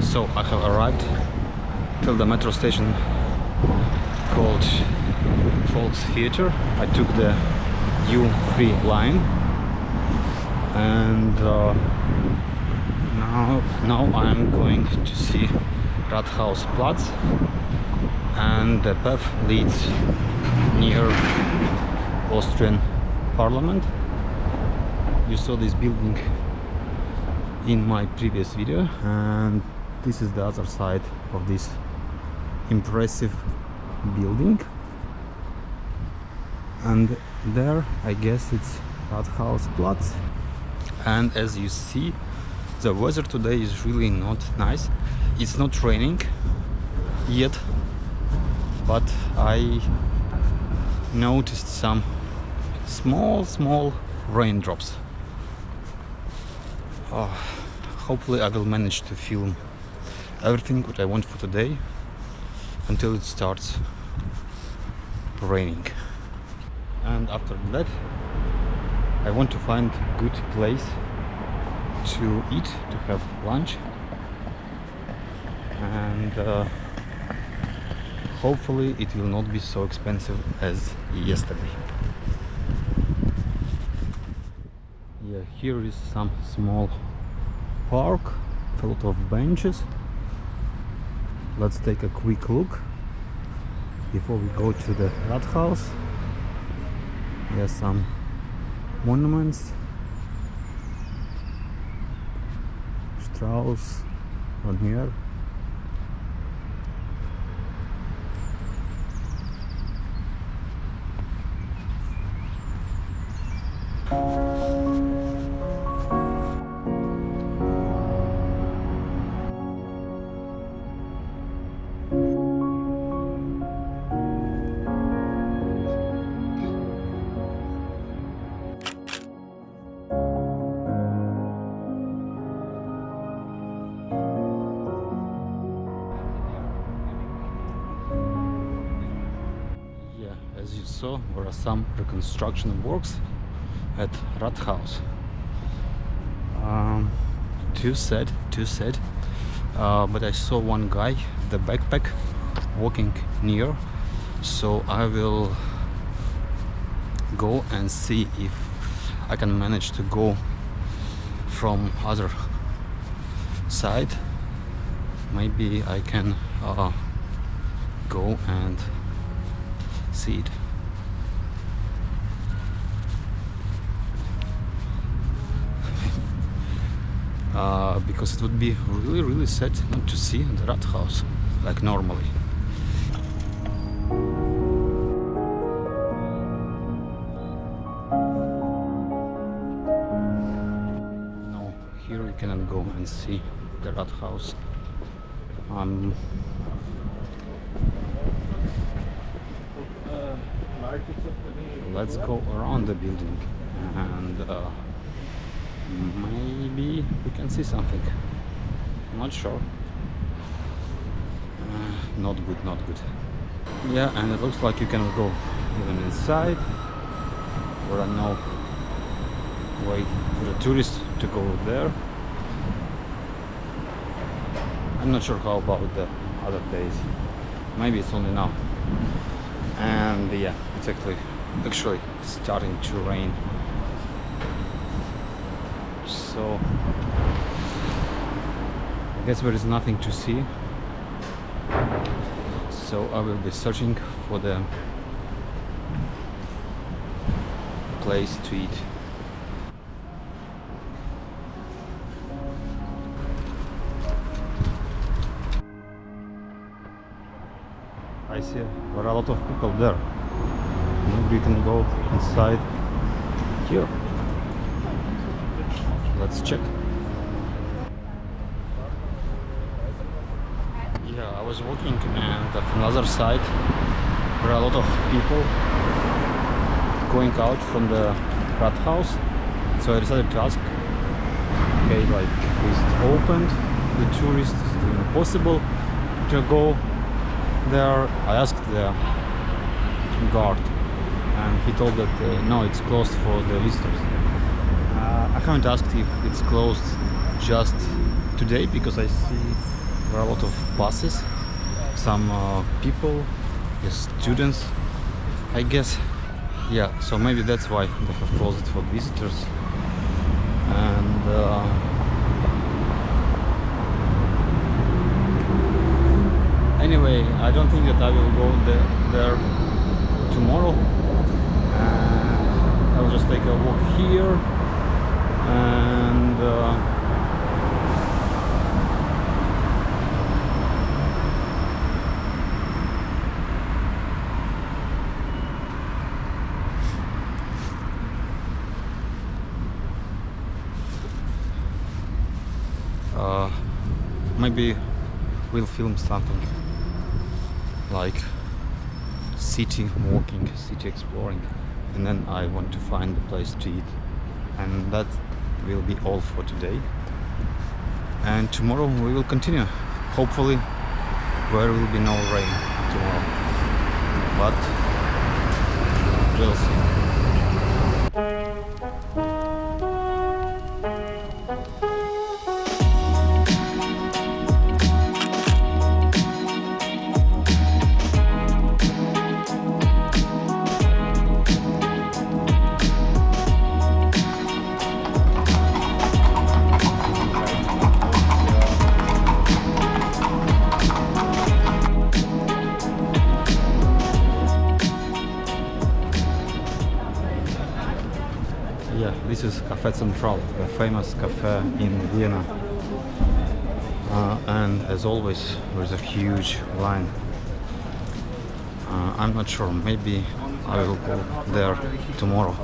So I have arrived till the metro station called Volkstheater. I took the U3 line, and now I'm going to see Rathaus Platz, and the path leads near Austrian Parliament. You saw this building in my previous video, and this is the other side of this impressive building, and there I guess it's Rathaus Platz. And as you see, the weather today is really not nice. It's not raining yet, but I noticed some small raindrops. Hopefully I will manage to film everything what I want for today until it starts raining. And after that I want to find a good place to eat, to have lunch, and hopefully it will not be so expensive as yesterday. Yeah, here is some small park, a lot of benches. Let's take a quick look before we go to the Rathaus. There's some monuments. Strauss on here. As you saw, there are some reconstruction works at Rathaus. Too sad. But I saw one guy, the backpack, walking near, so I will go and see if I can manage to go from other side. Maybe I can go and see it. Because it would be really sad not to see the Rathaus like normally. No, here we cannot go and see the Rathaus. Let's go around the building and maybe we can see something. Not sure. Not good. Yeah, and it looks like you can go even inside. There are no way for the tourists to go there. I'm not sure how about the other days. Maybe it's only now. And yeah, it's actually starting to rain. So I guess there is nothing to see. So I will be searching for the place to eat. I see there are a lot of people there. Maybe we can go inside here. Let's check. Yeah, I was walking, and from the other side there are a lot of people going out from the Rathaus. So I decided to ask, okay, like, is it opened? The tourists, is it possible to go there? I asked the guard, and he told that no, it's closed for the visitors. I haven't asked if it's closed just today, because I see there are a lot of buses, some people, students, I guess. Yeah, so maybe that's why they have closed it for visitors. And anyway, I don't think that I will go there tomorrow. And I'll just take a walk here and maybe we'll film something like city walking, city exploring, and then I want to find a place to eat, and that will be all for today. And tomorrow we will continue. Hopefully there will be no rain tomorrow, but we'll see. Yeah, this is Cafe Central, the famous cafe in Vienna. And as always, there's a huge line. I'm not sure, maybe I will go there tomorrow.